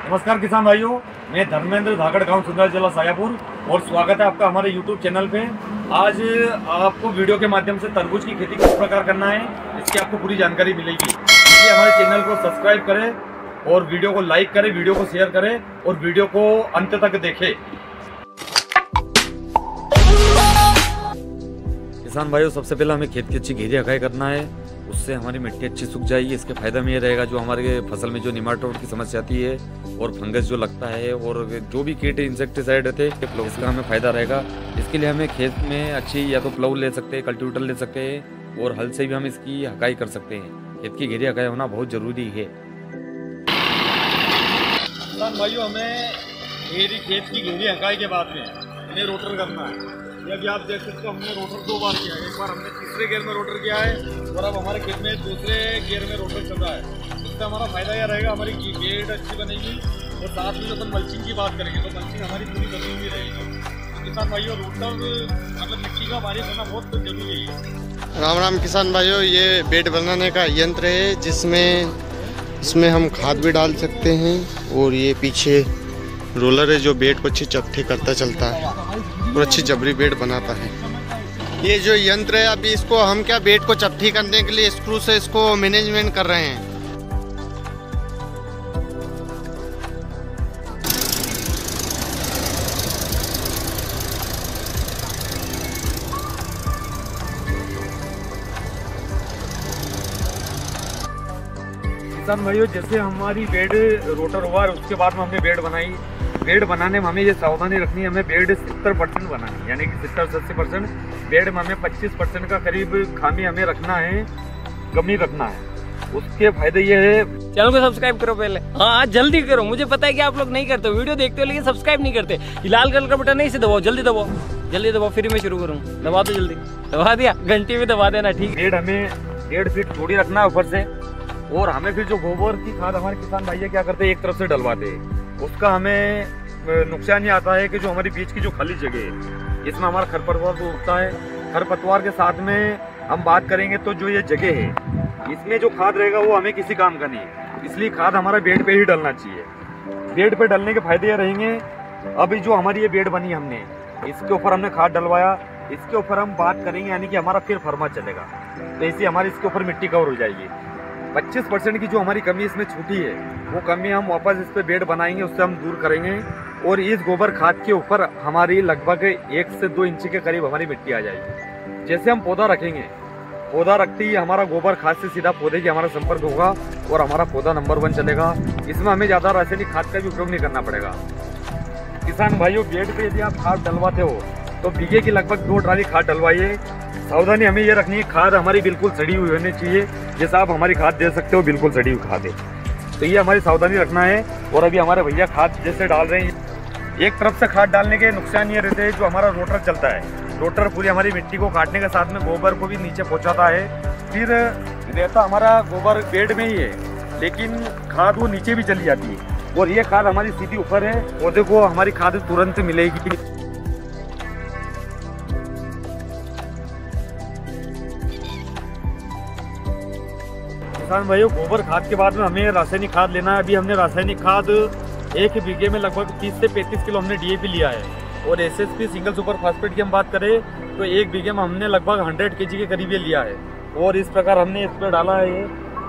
नमस्कार किसान भाइयों, मैं धर्मेंद्र धाकड़, गांव सुंदर जिला सायापुर, और स्वागत है आपका हमारे YouTube चैनल पे। आज आपको वीडियो के माध्यम से तरबूज की खेती किस प्रकार करना है इसकी आपको पूरी जानकारी मिलेगी। इसलिए हमारे चैनल को सब्सक्राइब करें और वीडियो को लाइक करें, वीडियो को शेयर करें और वीडियो को अंत तक देखें। किसान भाइयों, सबसे पहले हमें खेत की अच्छी घेरी हकाई करना है, उससे हमारी मिट्टी अच्छी सूख जाएगी। इसके फायदा में ये रहेगा, जो हमारे फसल में जो निमाटोड की समस्या आती है और फंगस जो लगता है और जो भी कीट इंसेक्टिसाइड रहते हैं, इसका हमें फायदा रहेगा। इसके लिए हमें खेत में अच्छी या तो प्लाऊ ले सकते हैं, कल्टीवेटर ले सकते हैं, और हल से भी हम इसकी हकाई कर सकते हैं। खेत की घेरी हकाई होना बहुत जरूरी है। किसान भाइयों, हमें खेत की घेरी हकाई के बाद में हमें रोटर करना है। ये अभी आप देख सकते हो, हमने रोटर 2 बार किया है। एक बार हमने तीसरे गियर में रोटर किया है और अब हमारे खेत में दूसरे गियर में रोटर चल रहा है। इससे हमारा फायदा यह रहेगा, हमारी बेड अच्छी बनेगी और साथ में जब हम मल्चिंग की बात करेंगे तो मल्चिंग हमारी पूरी बनी हुई रहेगी। तो किसान भाइयों, रोटर मतलब मिट्टी का बारिश होना बहुत जरूरी है। राम राम किसान भाइयों, ये बेड बनाने का यंत्र है इसमें हम खाद भी डाल सकते हैं, और ये पीछे रोलर है जो बेड को अच्छी चपटी करता चलता है और अच्छी जबरी बेड बनाता है। ये जो यंत्र है, अभी इसको हम क्या बेड को चपटी करने के लिए स्क्रू से इसको मैनेजमेंट कर रहे हैं। किसान भाइयों, जैसे हमारी बेड रोटर हुआ है, उसके बाद में हमने बेड बनाई। बेड बनाने में हमें ये सावधानी रखनी है, हमें बेड 70% बनानी है, यानी कि 70-80%। बेड में हमें 25% का करीब खामी हमें रखना है, कमी रखना है। उसके फायदे ये है, चैनल को सब्सक्राइब करो पहले। हाँ, जल्दी करो। मुझे पता है कि आप लोग नहीं करते, वीडियो देखते हो लेकिन सब्सक्राइब नहीं करते। लाल कलर का बटन नहीं से दबाओ, जल्दी दबाओ, जल्दी दबाओ, फिर मैं शुरू करूँ। दबा दो, जल्दी दबा दिया, घंटी में दबा देना, ठीक। बेड हमें 1.5 फीट चौड़ी रखना है ऊपर से, और हमें फिर जो गोबर की खाद हमारे किसान भैया क्या करते हैं, एक तरफ से डलवाते हैं। उसका हमें नुकसान ये आता है कि जो हमारी बीच की जो खाली जगह है, इसमें हमारा खरपतवार तो उगता है। खरपतवार के साथ में हम बात करेंगे तो जो ये जगह है, इसमें जो खाद रहेगा वो हमें किसी काम का नहीं है, इसलिए खाद हमारा बेड पे ही डलना चाहिए। बेड पे डलने के फायदे ये रहेंगे, अभी जो हमारी ये बेड बनी हमने, इसके ऊपर हमने खाद डलवाया, इसके ऊपर हम बात करेंगे, यानी कि हमारा फिर फरमा चलेगा, तो ऐसी हमारी इसके ऊपर मिट्टी कवर हो जाएगी। 25% की जो हमारी कमी इसमें छूटी है, वो कमी हम वापस इस पे बेड बनाएंगे, उससे हम दूर करेंगे, और इस गोबर खाद के ऊपर हमारी लगभग 1 से 2 इंच के करीब हमारी मिट्टी आ जाएगी। जैसे हम पौधा रखेंगे, पौधा रखते ही हमारा गोबर खाद से सीधा पौधे की हमारा संपर्क होगा और हमारा पौधा नंबर 1 चलेगा। इसमें हमें ज़्यादा रासायनिक खाद का भी उपयोग नहीं करना पड़ेगा। किसान भाइयों, बेड पे यदि आप खाद डलवाते हो तो बीघे की लगभग 2 ट्राली खाद डलवाइए। सावधानी हमें ये रखनी है, खाद हमारी बिल्कुल सड़ी हुई होनी चाहिए। जैसा आप हमारी खाद दे सकते हो, बिल्कुल सड़ी हुई खाद है, तो ये हमारी सावधानी रखना है। और अभी हमारे भैया खाद जैसे डाल रहे हैं, एक तरफ से खाद डालने के नुकसान ये रहते हैं, जो हमारा रोटर चलता है, रोटर पूरी हमारी मिट्टी को काटने के साथ में गोबर को भी नीचे पहुंचाता है। फिर रहता हमारा गोबर बेड में ही है, लेकिन खाद वो नीचे भी चली जाती है, और ये खाद हमारी सीधी ऊपर है, पौधे को हमारी खाद तुरंत मिलेगी। किसान भाइयों, गोबर खाद के बाद में हमें रासायनिक खाद लेना है। अभी हमने रासायनिक खाद 1 बीघे में लगभग 30 से 35 किलो हमने DAP लिया है, और SSP सिंगल सुपर फास्फेट की हम बात करें तो 1 बीघे में हमने लगभग 100 kg के करीब ये लिया है, और इस प्रकार हमने इस पर डाला है ये।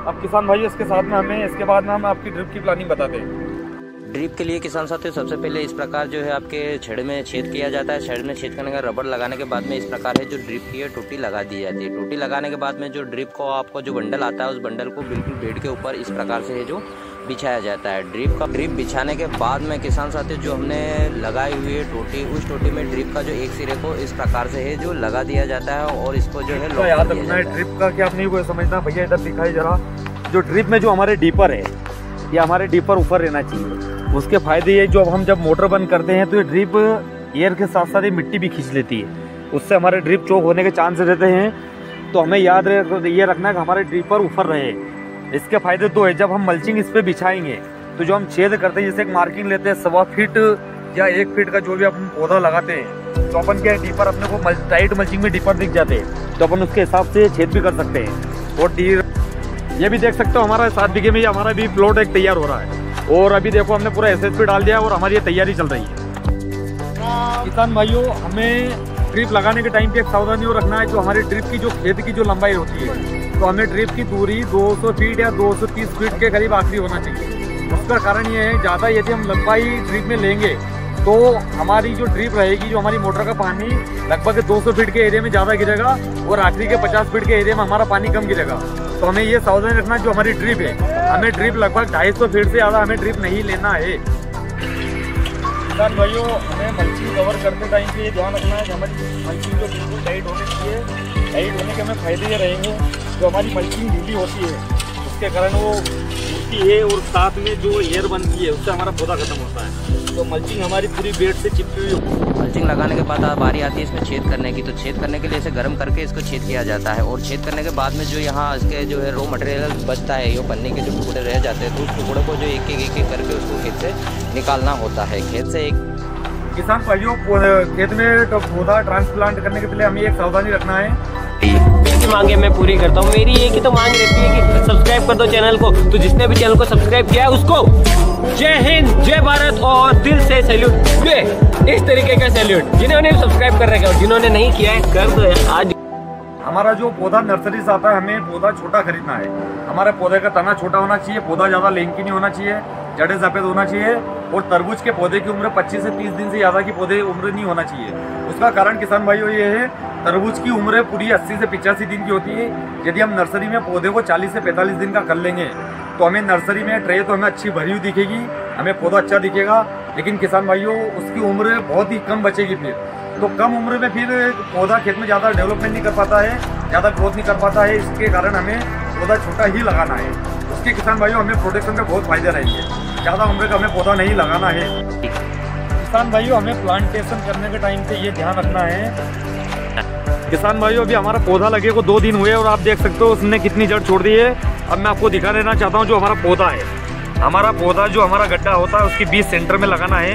अब किसान भाइयों, इसके साथ में हमें इसके बाद में हम आपकी ड्रिप की प्लानिंग बताते हैं। ड्रिप के लिए किसान साथियों, सबसे पहले इस प्रकार जो है आपके छेड़ में छेद किया जाता है। छेड़ में छेद करने का रबड़ लगाने के बाद में इस प्रकार है जो ड्रिप की है टोटी लगा दी जाती है। टोटी लगाने के बाद में जो ड्रिप को आपको जो बंडल आता है, उस बंडल को बिल्कुल बेड के ऊपर इस प्रकार से है जो बिछाया जाता है। ड्रिप बिछाने के बाद में किसान साथियों, जो हमने लगाई हुई है टोटी, उस टोटी में ड्रिप का जो एक सिरे को इस प्रकार से है जो लगा दिया जाता है, और इसको जो है याद रखना है। ड्रिप का क्या आप नहीं को समझना भैया, इधर दिखाई जरा, जो ड्रिप में जो हमारे डीपर है, ये हमारे डीपर ऊपर रहना चाहिए। उसके फायदे ये, जो हम जब मोटर बंद करते हैं तो ये ड्रिप एयर के साथ साथ ये मिट्टी भी खींच लेती है, उससे हमारे ड्रिप चोक होने के चांस रहते हैं। तो हमें याद ये रखना है कि हमारे ड्रिपर ऊपर रहे। इसके फायदे 2 है, जब हम मल्चिंग इस पे बिछाएंगे तो जो हम छेद करते हैं, जैसे एक मार्किंग लेते हैं 1.25 फीट या 1 फीट का जो भी अपन पौधा लगाते हैं, तो अपन क्या डीपर अपने को टाइट मल्चिंग में डीपर दिख जाते हैं, तो अपन उसके हिसाब से छेद भी कर सकते हैं। और ये भी देख सकते हो, हमारा 7 बीघे में हमारा भी प्लॉट एक तैयार हो रहा है। और अभी देखो हमने पूरा SSP डाल दिया और हमारी ये तैयारी चल रही है। किसान भाइयों, हमें ड्रिप लगाने के टाइम पे एक सावधानी और रखना है। जो हमारी ड्रिप की जो खेत की जो लंबाई होती है, तो हमें ड्रिप की दूरी 200 फीट या 230 फीट के करीब आखिरी होना चाहिए। उसका कारण ये है, ज़्यादा यदि हम लंबाई ड्रिप में लेंगे तो हमारी जो ड्रिप रहेगी, जो हमारी मोटर का पानी लगभग 200 फीट के एरिया में ज़्यादा गिरेगा और आखिरी के 50 फीट के एरिया में हमारा पानी कम गिरेगा। तो हमें ये सावधानी रखना, जो हमारी ड्रिप है, हमें ड्रिप लगभग 250 फीट से ज़्यादा हमें ड्रिप नहीं लेना है। किसान भाइयों, हमें मल्चिंग कवर करते टाइम पे ये ध्यान रखना है कि हमारी मल्चिंग जो बिल्कुल टाइट होनी चाहिए। टाइट होने के हमें फायदे ये रहेंगे, जो हमारी मल्चिंग ढीली होती है उसके कारण वो टूटती है और साथ में जो एयर बनती है उससे हमारा पौधा खत्म होता है। तो मल्चिंग हमारी पूरी बेड से चिपकी हुई होती है। मल्चिंग लगाने के बाद बारी आती है इसमें छेद करने की। तो छेद करने के लिए इसे गर्म करके इसको छेद किया जाता है और छेद करने के बाद में जो यहाँ इसके जो है रॉ मटेरियल बचता है, ये पन्नी के जो टुकड़े रह जाते हैं, तो उस टुकड़े को जो एक एक करके उसको खेत से निकालना होता है। खेत से एक किसान भाइयों, खेत में पौधा ट्रांसप्लांट करने के पहले हमें एक सावधानी रखना है। इसकी मांगे मैं पूरी करता हूँ। मेरी एक ही तो मांग रहती है कि सब्सक्राइब कर दो चैनल को। तो जिसने भी चैनल को सब्सक्राइब किया है उसको जय हिंद, जय भारत और दिल से सैल्यूट। इस तरीके का सैल्यूट जिन्होंने सब्सक्राइब कर रखा है और जिन्होंने नहीं किया है कर दो आज। हमारा जो पौधा नर्सरी से आता है, हमें पौधा छोटा खरीदना है। हमारे पौधे का तना छोटा होना चाहिए, पौधा ज़्यादा लेंकी नहीं होना चाहिए, जड़ें सफ़ेद होना चाहिए और तरबूज के पौधे की उम्र 25 से 30 दिन से ज़्यादा की पौधे उम्र नहीं होना चाहिए। उसका कारण किसान भाइयों ये है, तरबूज की उम्र पूरी 80 से 85 दिन की होती है। यदि हम नर्सरी में पौधे को 40 से 45 दिन का कर लेंगे तो हमें नर्सरी में ट्रे तो हमें अच्छी भरी हुई दिखेगी, हमें पौधा अच्छा दिखेगा, लेकिन किसान भाइयों उसकी उम्र बहुत ही कम बचेगी। फिर तो कम उम्र में फिर पौधा खेत में ज़्यादा डेवलपमेंट नहीं कर पाता है, ज़्यादा ग्रोथ नहीं कर पाता है। इसके कारण हमें पौधा छोटा ही लगाना है। उसके किसान भाइयों हमें प्रोटेक्शन के बहुत फायदे रहेंगे। ज़्यादा उम्र का हमें पौधा नहीं लगाना है। किसान भाइयों, हमें प्लांटेशन करने के टाइम पे ये ध्यान रखना है। किसान भाइयों, अभी हमारा पौधा लगे को 2 दिन हुए और आप देख सकते हो उसने कितनी जड़ छोड़ दी है। अब मैं आपको दिखा देना चाहता हूँ जो हमारा पौधा है। हमारा पौधा जो हमारा गड्ढा होता है उसके बीच सेंटर में लगाना है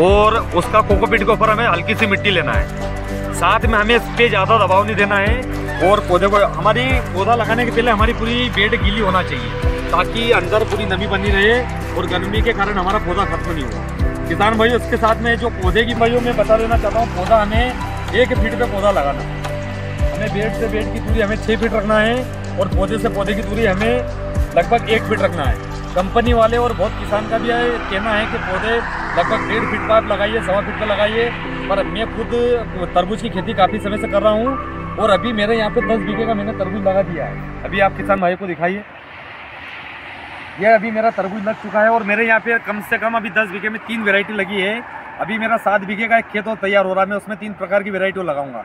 और उसका कोकोपीट के ऊपर हमें हल्की सी मिट्टी लेना है। साथ में हमें इस पर ज़्यादा दबाव नहीं देना है और पौधे को हमारी पौधा लगाने के पहले हमारी पूरी बेड गीली होना चाहिए ताकि अंदर पूरी नमी बनी रहे और गर्मी के कारण हमारा पौधा खत्म नहीं हो। किसान भाइयों, इसके साथ में जो पौधे की भाइयों मैं बता देना चाहता हूँ, पौधा हमें 1 फीट पे पौधा लगाना है। हमें बेड से बेड की दूरी हमें 6 फीट रखना है और पौधे से पौधे की दूरी हमें लगभग 1 फीट रखना है। कंपनी वाले और बहुत किसान का भी कहना है कि पौधे लगभग 1.5 फीट पर लगाइए, 1.25 फीट पर लगाइए। पर मैं खुद तरबूज की खेती काफ़ी समय से कर रहा हूँ और अभी मेरे यहाँ पे 10 बीघे का मैंने तरबूज लगा दिया है। अभी आप किसान भाई को दिखाइए, ये अभी मेरा तरबूज लग चुका है और मेरे यहाँ पे कम से कम अभी 10 बीघे में 3 वेराइटी लगी है। अभी मेरा 7 बीघे का एक खेत और तैयार हो रहा है, मैं उसमें 3 प्रकार की वेराइटी लगाऊंगा।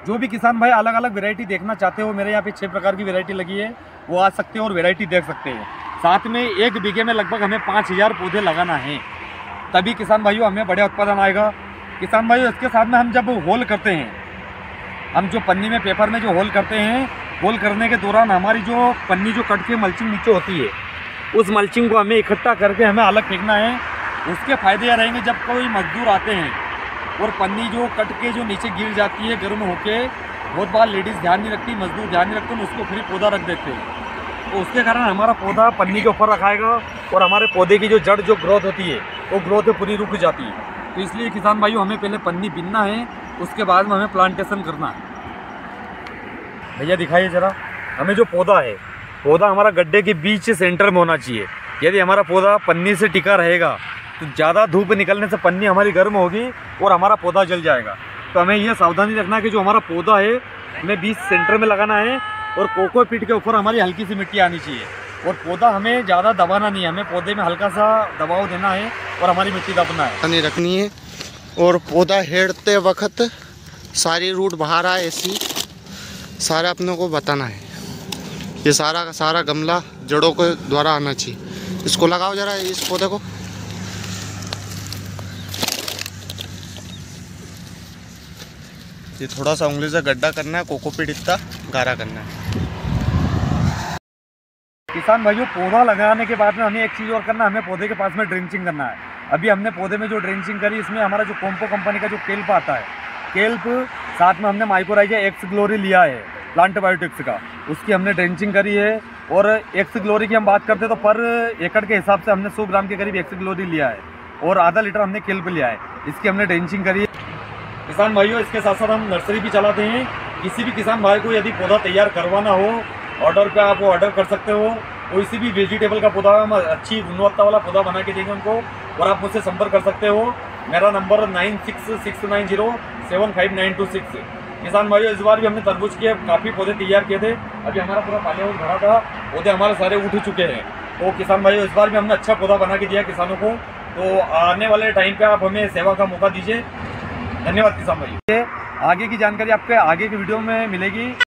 जो भी किसान भाई अलग अलग वेराइटी देखना चाहते हो, मेरे यहाँ पे 6 प्रकार की वेराइटी लगी है, वो आ सकते हैं और वेराइटी देख सकते हैं। साथ में 1 बीघे में लगभग हमें 5000 पौधे लगाना है, तभी किसान भाइयों हमें बढ़िया उत्पादन आएगा। किसान भाइयों, इसके साथ में हम जब होल करते हैं, हम जो पन्नी में पेपर में जो होल करते हैं, होल करने के दौरान हमारी जो पन्नी जो कट के मल्चिंग नीचे होती है, उस मल्चिंग को हमें इकट्ठा करके हमें अलग फेंकना है। उसके फायदे यह रहेंगे, जब कोई मजदूर आते हैं और पन्नी जो कट के जो नीचे गिर जाती है गर्म होके, बहुत बार लेडीज़ ध्यान नहीं रखती, मजदूर ध्यान नहीं रखते, उसको फिर पौधा रख देते हैं। तो उसके कारण हमारा पौधा पन्नी के ऊपर रखाएगा और हमारे पौधे की जो जड़ जो ग्रोथ होती है वो ग्रोथ पूरी रुक जाती है। तो इसलिए किसान भाइयों हमें पहले पन्नी बीनना है, उसके बाद में हमें प्लांटेशन करना है। भैया दिखाइए ज़रा, हमें जो पौधा है, पौधा हमारा गड्ढे के बीच सेंटर में होना चाहिए। यदि हमारा पौधा पन्नी से टिका रहेगा तो ज़्यादा धूप निकलने से पन्नी हमारी गर्म होगी और हमारा पौधा जल जाएगा। तो हमें यह सावधानी रखना है कि जो हमारा पौधा है हमें बीच सेंटर में लगाना है और कोकोपीट के ऊपर हमारी हल्की सी मिट्टी आनी चाहिए और पौधा हमें ज़्यादा दबाना नहीं है, हमें पौधे में हल्का सा दबाव देना है और हमारी मिट्टी दबना है। पानी रखनी है और पौधा हेड़ते वक्त सारी रूट बाहर आए ऐसी सारा अपने को बताना है। ये सारा का सारा गमला जड़ों के द्वारा आना चाहिए। इसको लगाओ जरा, इस पौधे को। ये थोड़ा सा उंगली से गड्ढा करना है, कोकोपीट इतना गाढ़ा करना है। किसान भाइयों, पौधा लगाने के बाद में हमें एक चीज़ और करना है, हमें पौधे के पास में ड्रेंचिंग करना है। अभी हमने पौधे में जो ड्रेंचिंग करी, इसमें हमारा जो कोम्पो कंपनी का जो केल्प आता है, केल्प साथ में हमने माइक्रोराइजा एक्स ग्लोरी लिया है प्लांट बायोटिक्स का, उसकी हमने ड्रेंचिंग करी है। और एक्स ग्लोरी की हम बात करते हैं तो पर एकड़ के हिसाब से हमने 100 ग्राम के करीब एक्स ग्लोरी लिया है और आधा लीटर हमने केल्प लिया है। इसकी हमने ड्रेंचिंग करी है। किसान भाइयों, इसके साथ साथ हम नर्सरी भी चलाते हैं। किसी भी किसान भाई को यदि पौधा तैयार करवाना हो, ऑर्डर पे आप ऑर्डर कर सकते हो। कोई भी वेजिटेबल का पौधा हम अच्छी गुणवत्ता वाला पौधा बना के देंगे उनको, और आप मुझसे संपर्क कर सकते हो। मेरा नंबर 9669075926। किसान भाइयों, इस बार भी हमने तरबूज के काफ़ी पौधे तैयार किए थे। अभी हमारा पूरा पाले हाउस भरा था, पौधे हमारे सारे उठ चुके हैं। तो किसान भाइयों, इस बार भी हमने अच्छा पौधा बना के दिया किसानों को। तो आने वाले टाइम पे आप हमें सेवा का मौका दीजिए। धन्यवाद किसान भाइयों। आगे की जानकारी आपके आगे की वीडियो में मिलेगी।